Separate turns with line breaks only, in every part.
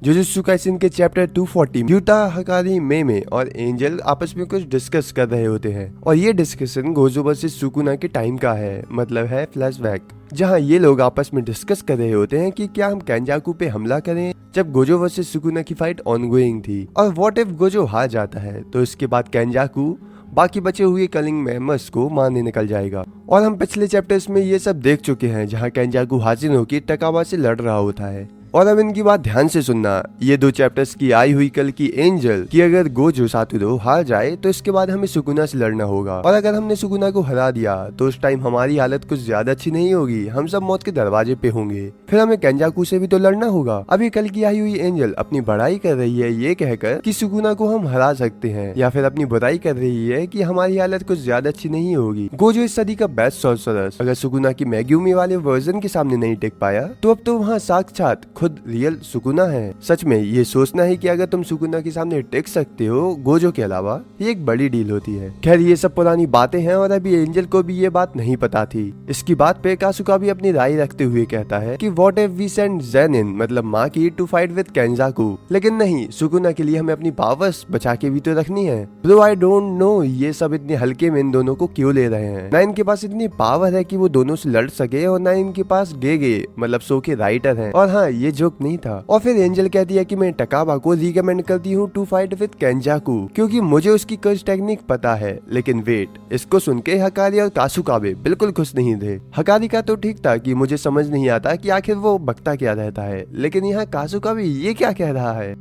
Jujutsu Kaisen के chapter 240 Utah, हकारी, मेमे और angel आपस में कुछ डिस्कस कर रहे होते हैं और ये डिस्कशन गोजो वर्सेस सुकुना के टाइम का है, मतलब है फ्लैशबैक, जहाँ ये लोग आपस में डिस्कस कर रहे होते हैं कि क्या हम केंजाकू पे हमला करें जब गोजो वर्सेस सुकुना की फाइट ऑनगोइंग थी, और व्हाट इफ गोजो हार जाता है तो इसके बाद केंजाकू बाकी बचे हुए कलिंग मेंबर्स को मारने निकल जाएगा। और हम पिछले चैप्टर्स में ये सब देख चुके हैं जहाँ केंजाकू हाजिर होकर टकावा से लड़ रहा होता है। और अब इनकी बात ध्यान से सुनना, ये 2 चैप्टर्स की आई हुई कल की एंजल कि अगर गोजो सातोरू हार जाए तो इसके बाद हमें सुकुना से लड़ना होगा, और अगर हमने सुकुना को हरा दिया तो उस टाइम हमारी हालत कुछ ज्यादा अच्छी नहीं होगी, हम सब मौत के दरवाजे पे होंगे, फिर हमें केंजाकू से भी तो लड़ना होगा। अभी कल की आई हुई एंजल अपनी बड़ाई कर रही है ये कहकर कि सुकुना को हम हरा सकते हैं, या फिर अपनी बुराई कर रही है कि हमारी हालत कुछ ज्यादा अच्छी नहीं होगी। गोजो इस सदी का बेस्ट सॉर्सरर अगर सुकुना की मेग्यूमी वाले वर्जन के सामने नहीं टिक पाया तो अब तो वहाँ साक्षात खुद रियल सुकुना है। सच में ये सोचना है कि अगर तुम सुकुना के सामने टिक सकते हो गोजो के अलावा, ये एक बड़ी डील होती है। खैर ये सब पुरानी बातें हैं और अभी एंजल को भी ये बात नहीं पता थी। इसकी बात पे कासुका भी अपनी राय रखते हुए कहता है कि what if we send Zenin, मतलब माँ की, टू फाइट विद केंजाकू, लेकिन नहीं, सुकुना के लिए हमें अपनी पावर्स बचा के भी तो रखनी है। ब्रो आई डोंट नो ये सब इतने हल्के में इन दोनों को क्यों ले रहे हैं। ना इनके पास इतनी पावर है कि वो दोनों से लड़ सके, और ना इनके पास गेगे मतलब सो के राइटर है। और हाँ, ये जोक नहीं था। और फिर एंजल कहती है कि मैं टकाबा को रिकमेंड करती हूँ टू फाइट विद केंजाकू क्योंकि मुझे उसकी कर्ज टेक्निक पता है। लेकिन वेट, इसको सुन के हकारी और कासुकाबे बिल्कुल खुश नहीं थे। हकारी का तो ठीक था कि मुझे समझ नहीं आता कि आखिर वो बकता क्या रहता है, लेकिन यहाँ कासुकाबे ये क्या कह रहा है।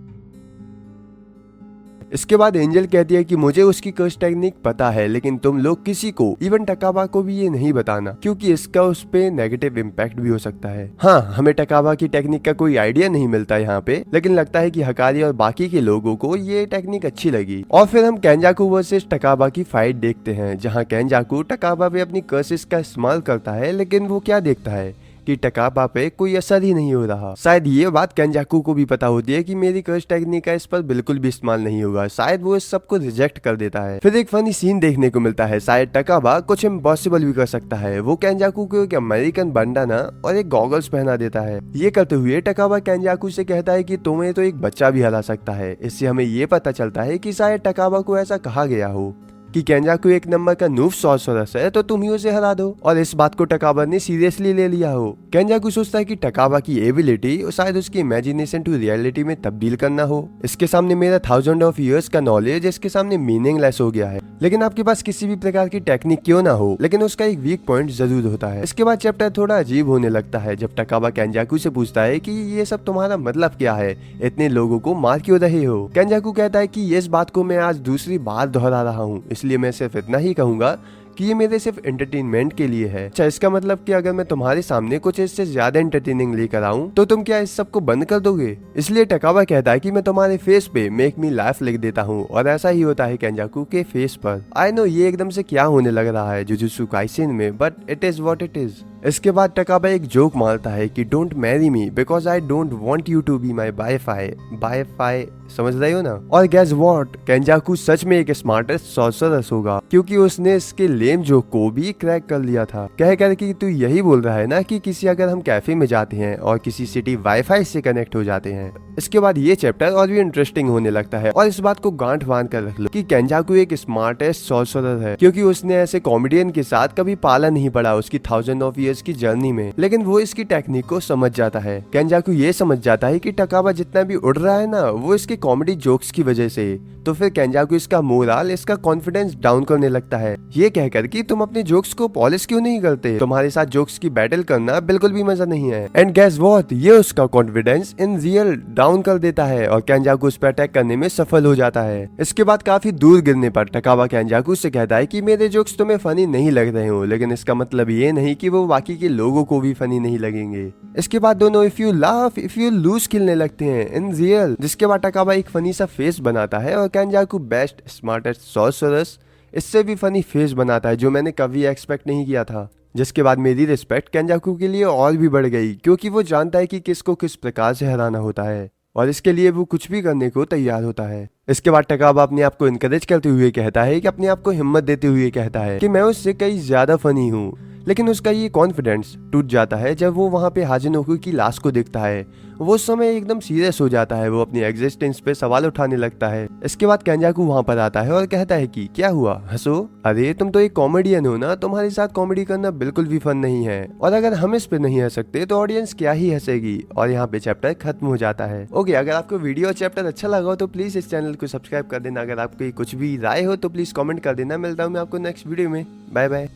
इसके बाद एंजल कहती है कि मुझे उसकी कर्ज टेक्निक पता है, लेकिन तुम लोग किसी को, इवन टकाबा को भी ये नहीं बताना क्योंकि इसका उस पे नेगेटिव इम्पैक्ट भी हो सकता है। हाँ, हमें टकाबा की टेक्निक का कोई आइडिया नहीं मिलता यहाँ पे, लेकिन लगता है कि हकारी और बाकी के लोगों को ये टेक्निक अच्छी लगी। और फिर हम केंजाकू वर्सेस टकाबा की फाइट देखते हैं जहाँ केंजाकू टकाबा पे अपनी कर्सेस का इस्तेमाल करता है, लेकिन वो क्या देखता है कि टकाबा पे कोई असर ही नहीं हो रहा। शायद ये बात केंजाकू को भी पता होती है कि मेरी कर्ज टेक्निक का इस पर बिल्कुल भी इस्तेमाल नहीं होगा, शायद वो इस सब को रिजेक्ट कर देता है। फिर एक फनी सीन देखने को मिलता है, शायद टकाबा कुछ इम्पॉसिबल भी कर सकता है। वो केंजाकू को एक अमेरिकन बंडाना और एक गॉगल्स पहना देता है। ये करते हुए टकाबा केंजाकू से कहता है कि तुम्हें तो एक बच्चा भी हरा सकता है। इससे हमें ये पता चलता है कि शायद टकाबा को ऐसा कहा गया हो कि केंजाकू एक नंबर का नूब सॉर्सरर है तो तुम ही उसे हरा दो, और इस बात को टकाबा ने सीरियसली ले लिया हो। केंजाकू सोचता है कि टकाबा की एबिलिटी शायद उसकी इमेजिनेशन टू रियलिटी में तब्दील करना हो। इसके सामने मेरा 1000 ऑफ इयर्स का नॉलेज इसके सामने मीनिंगलेस हो गया है। लेकिन आपके पास किसी भी प्रकार की टेक्निक क्यों ना हो, लेकिन उसका एक वीक पॉइंट जरूर होता है। इसके बाद चैप्टर थोड़ा अजीब होने लगता है जब टकाबा केंजाकू से पूछता है कि ये सब तुम्हारा मतलब क्या है, इतने लोगों को मार क्यों रहे हो। केंजाकू कहता है कि इस बात को मैं आज दूसरी बार दोहरा रहा हूँ, इसलिए मैं सिर्फ इतना ही कहूंगा कि ये मेरे सिर्फ एंटरटेनमेंट के लिए है। अच्छा, इसका मतलब कि अगर मैं तुम्हारे सामने कुछ इससे ज्यादा एंटरटेनिंग लेकर आऊं तो तुम क्या इस सब को बंद कर दोगे। इसलिए टकाबा कहता है कि मैं तुम्हारे फेस पे मेक मी लाफ लिख देता हूँ, और ऐसा ही होता है केंजाकू के फेस पर। आई नो ये एकदम से क्या होने लग रहा है जुजुत्सु काइसेन में, but it is what it is. इसके बाद टकाबा एक जोक मारता है कि don't marry me because I don't want you to be my बाय-फाई, समझ रहे हो ना। और गेस व्हाट, केंजाकू सच में एक स्मार्टेस्ट सॉर्सरर होगा क्योंकि उसने इसके लेम जोक को भी क्रैक कर लिया था। कह कर कि तू यही बोल रहा है ना कि किसी अगर हम कैफे में जाते हैं और किसी सिटी वाईफाई से कनेक्ट हो जाते हैं। इसके बाद ये चैप्टर और भी इंटरेस्टिंग होने लगता है, और इस बात को गांठ बांध कर रख लो कि केंजाकू एक स्मार्टेस्ट सॉर्सरर है क्योंकि उसने ऐसे कॉमेडियन के साथ कभी पाला नहीं पड़ा उसकी 1000 ऑफ इयर्स की जर्नी में, लेकिन वो इसकी टेक्निक को समझ जाता है। केंजाकू ये समझ जाता है कि टकाबा जितना भी उड़ रहा है ना वो इसके कॉमेडी जोक्स की वजह से। तो फिर केंजाकू इसका मोरल, इसका कॉन्फिडेंस डाउन करने लगता है, ये कहकर कि तुम अपने जोक्स को पॉलिश क्यों नहीं करते, तुम्हारे साथ जोक्स की बैटल करना बिल्कुल भी मजा नहीं है। एंड गेस व्हाट, ये उसका कॉन्फिडेंस इन रियल डाउन कर देता है और केंजाकू उस पर अटैक करने में सफल हो जाता है। इसके बाद काफी दूर गिरने पर टकाबा केंजाकू से कहता है कि मेरे जोक्स तुम्हें फनी नहीं लग रहे हो, लेकिन इसका मतलब ये नहीं कि वो बाकी के लोगों को भी फनी नहीं लगेंगे। इसके बाद दोनों if you laugh if you lose खेलने लगते हैं इन रियल, जिसके बाद टकाबा एक फनी सा फेस बनाता है और केंजाकू बेस्ट स्मार्टेस्ट सॉर्सरर्स इससे भी फनी फेस बनाता है जो मैंने कभी एक्सपेक्ट नहीं किया था। जिसके बाद मेरी रिस्पेक्ट केंजाकू के लिए और भी बढ़ गई क्योंकि वो जानता है कि किसको किस प्रकार से हराना होता है और इसके लिए वो कुछ भी करने को तैयार होता है। इसके बाद टकाबा अपने आप को इनकरेज करते हुए कहता है कि अपने आप को हिम्मत देते हुए कहता है कि मैं उससे कई ज्यादा फनी हूँ। लेकिन उसका ये कॉन्फिडेंस टूट जाता है जब वो वहाँ पे हाजिनोकू की लाश को देखता है। वो उस समय एकदम सीरियस हो जाता है, वो अपनी एग्जिस्टेंस पे सवाल उठाने लगता है। इसके बाद केंजाकू वहाँ पर आता है और कहता है कि क्या हुआ, हंसो, अरे तुम तो एक कॉमेडियन हो ना, तुम्हारे साथ कॉमेडी करना बिल्कुल भी फन नहीं है, और अगर हम इस पे नहीं हंस सकते तो ऑडियंस क्या ही हंसेगी। और यहाँ पे चैप्टर खत्म हो जाता है। ओके, अगर आपको वीडियो और चैप्टर अच्छा लगा हो तो प्लीज इस चैनल को सब्सक्राइब कर देना। अगर आपकी कुछ भी राय हो तो प्लीज कॉमेंट कर देना। मिलता हूँ मैं आपको नेक्स्ट वीडियो में। Bye bye.